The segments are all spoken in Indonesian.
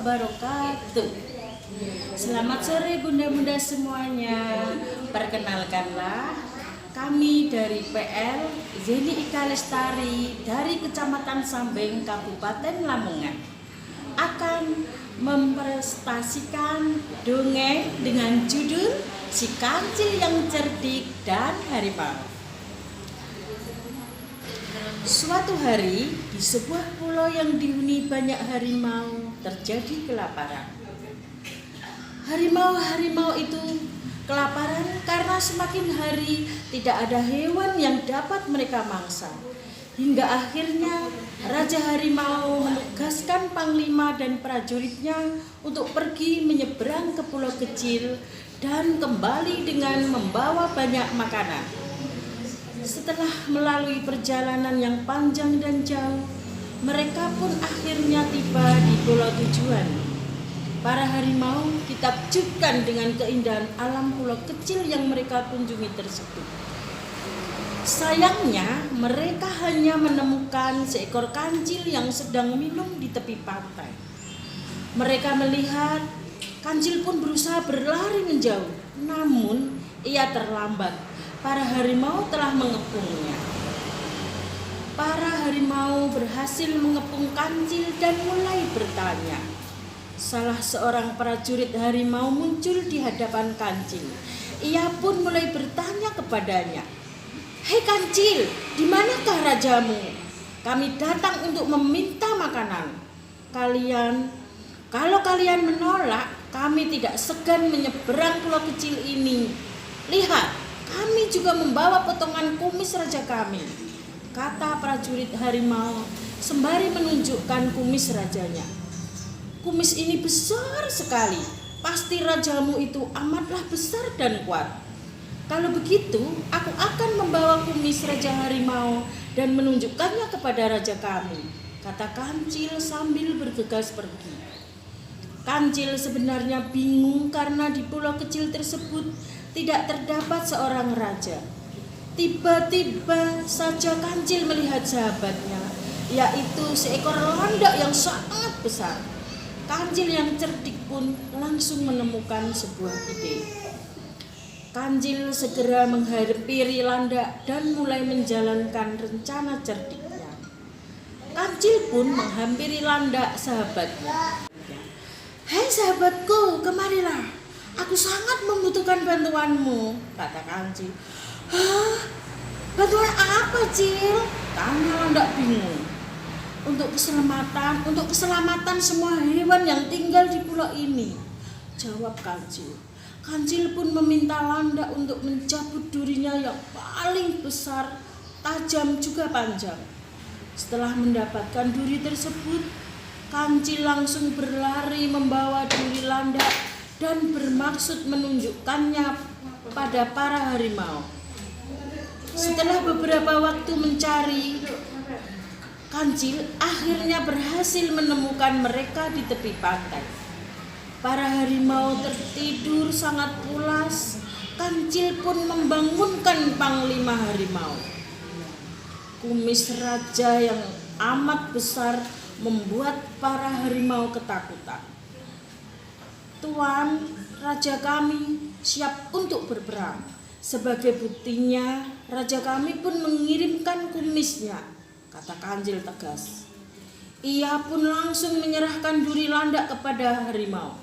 wabarakatuh. Selamat sore bunda-bunda semuanya. Perkenalkanlah, kami dari PL Zeni Ika Lestari dari Kecamatan Sambeng, Kabupaten Lamongan akan mempresentasikan dongeng dengan judul Si Kancil yang Cerdik dan Harimau. Suatu hari, di sebuah pulau yang dihuni banyak harimau, terjadi kelaparan. Harimau-harimau itu kelaparan karena semakin hari tidak ada hewan yang dapat mereka mangsa. Hingga akhirnya Raja Harimau menugaskan Panglima dan prajuritnya untuk pergi menyeberang ke pulau kecil dan kembali dengan membawa banyak makanan. Setelah melalui perjalanan yang panjang dan jauh, mereka pun akhirnya tiba di pulau tujuan. Para harimau ditakjubkan dengan keindahan alam pulau kecil yang mereka kunjungi tersebut. Sayangnya, mereka hanya menemukan seekor kancil yang sedang minum di tepi pantai. Mereka melihat kancil pun berusaha berlari menjauh, namun ia terlambat. Para harimau telah mengepungnya. Para harimau berhasil mengepung kancil dan mulai bertanya. Salah seorang prajurit harimau muncul di hadapan kancil. Ia pun mulai bertanya kepadanya, "Hei kancil, di manakah rajamu? Kami datang untuk meminta makanan. Kalau kalian menolak, kami tidak segan menyeberang pulau kecil ini. Lihat, kami juga membawa potongan kumis raja kami," kata prajurit harimau sembari menunjukkan kumis rajanya. "Kumis ini besar sekali. Pasti rajamu itu amatlah besar dan kuat. Kalau begitu, aku akan membawa kumis raja harimau dan menunjukkannya kepada raja kami," kata kancil sambil bergegas pergi. Kancil sebenarnya bingung karena di pulau kecil tersebut tidak terdapat seorang raja. Tiba-tiba saja kancil melihat sahabatnya, yaitu seekor landak yang sangat besar. Kancil yang cerdik pun langsung menemukan sebuah ide. Kancil segera menghampiri landak dan mulai menjalankan rencana cerdiknya. Kancil pun menghampiri landak sahabatnya. "Hei sahabatku, kemarilah. Aku sangat membutuhkan bantuanmu," kata kancil. "Hah? Bantuan apa, Cil?" tanya landak bingung. Untuk keselamatan semua hewan yang tinggal di pulau ini," jawab kancil. Kancil pun meminta landak untuk mencabut durinya yang paling besar, tajam juga panjang. Setelah mendapatkan duri tersebut, kancil langsung berlari membawa duri landak dan bermaksud menunjukkannya pada para harimau. Setelah beberapa waktu mencari, kancil akhirnya berhasil menemukan mereka di tepi pantai. Para harimau tertidur sangat pulas. Kancil pun membangunkan Panglima Harimau. Kumis raja yang amat besar membuat para harimau ketakutan. "Tuan, raja kami siap untuk berperang. Sebagai buktinya, raja kami pun mengirimkan kumisnya," kata kancil tegas. Ia pun langsung menyerahkan duri landak kepada harimau.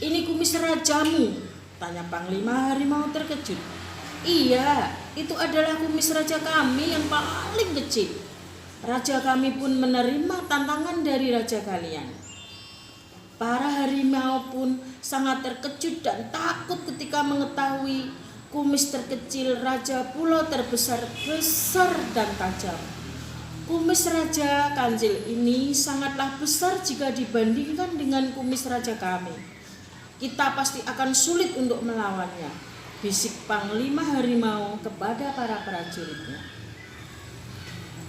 "Ini kumis rajamu?" tanya Panglima Harimau terkejut. "Iya, itu adalah kumis raja kami yang paling kecil. Raja kami pun menerima tantangan dari raja kalian." Para harimau pun sangat terkejut dan takut ketika mengetahui kumis terkecil raja pulau terbesar besar dan tajam. Kumis raja kancil ini sangatlah besar jika dibandingkan dengan kumis raja kami. "Kita pasti akan sulit untuk melawannya," bisik Panglima Harimau kepada para prajuritnya.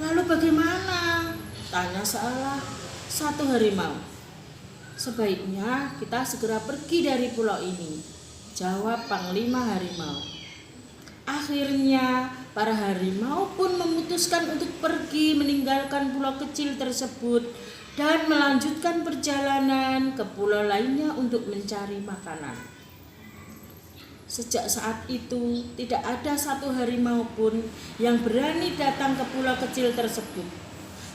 "Lalu bagaimana?" tanya salah satu harimau. "Sebaiknya kita segera pergi dari pulau ini," jawab Panglima Harimau. Akhirnya para harimau pun memutuskan untuk pergi meninggalkan pulau kecil tersebut dan melanjutkan perjalanan ke pulau lainnya untuk mencari makanan. Sejak saat itu, tidak ada satu harimau pun yang berani datang ke pulau kecil tersebut.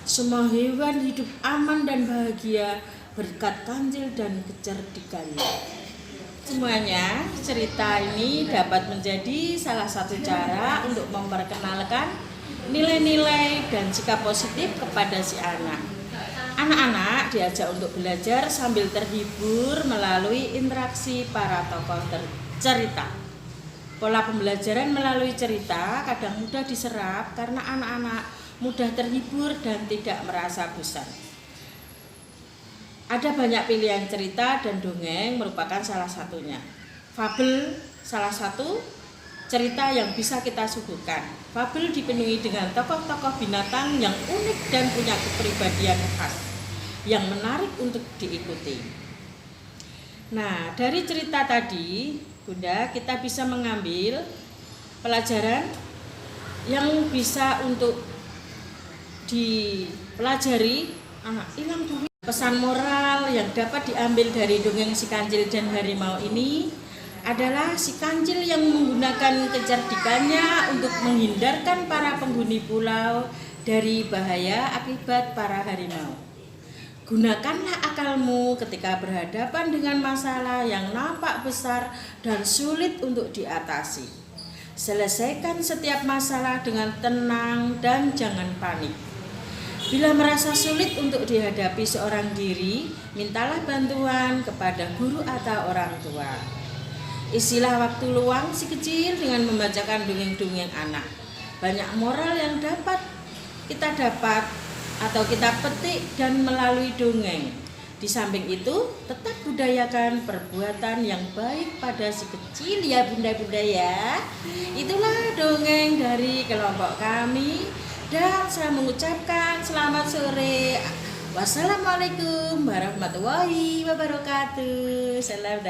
Semua hewan hidup aman dan bahagia berkat kancil dan kecerdikannya. Semuanya, cerita ini dapat menjadi salah satu cara untuk memperkenalkan nilai-nilai dan sikap positif kepada si anak. Anak-anak diajak untuk belajar sambil terhibur melalui interaksi para tokoh cerita. Pola pembelajaran melalui cerita kadang mudah diserap karena anak-anak mudah terhibur dan tidak merasa bosan. Ada banyak pilihan cerita dan dongeng merupakan salah satunya. Fabel salah satu cerita yang bisa kita suguhkan. Fabel dipenuhi dengan tokoh-tokoh binatang yang unik dan punya kepribadian khas yang menarik untuk diikuti. Nah, dari cerita tadi, Bunda, kita bisa mengambil pelajaran yang bisa untuk dipelajari. Hilang duit. Pesan moral yang dapat diambil dari dongeng si kancil dan harimau ini adalah si kancil yang menggunakan kecerdikannya untuk menghindarkan para penghuni pulau dari bahaya akibat para harimau. Gunakanlah akalmu ketika berhadapan dengan masalah yang nampak besar dan sulit untuk diatasi. Selesaikan setiap masalah dengan tenang dan jangan panik. Bila merasa sulit untuk dihadapi seorang diri, mintalah bantuan kepada guru atau orang tua. Isilah waktu luang si kecil dengan membacakan dongeng-dongeng anak. Banyak moral yang dapat kita petik dan melalui dongeng. Di samping itu, tetap budayakan perbuatan yang baik pada si kecil ya bunda-bunda ya. Itulah dongeng dari kelompok kami dan saya mengucapkan selamat sore. Wassalamualaikum warahmatullahi wabarakatuh. Salam.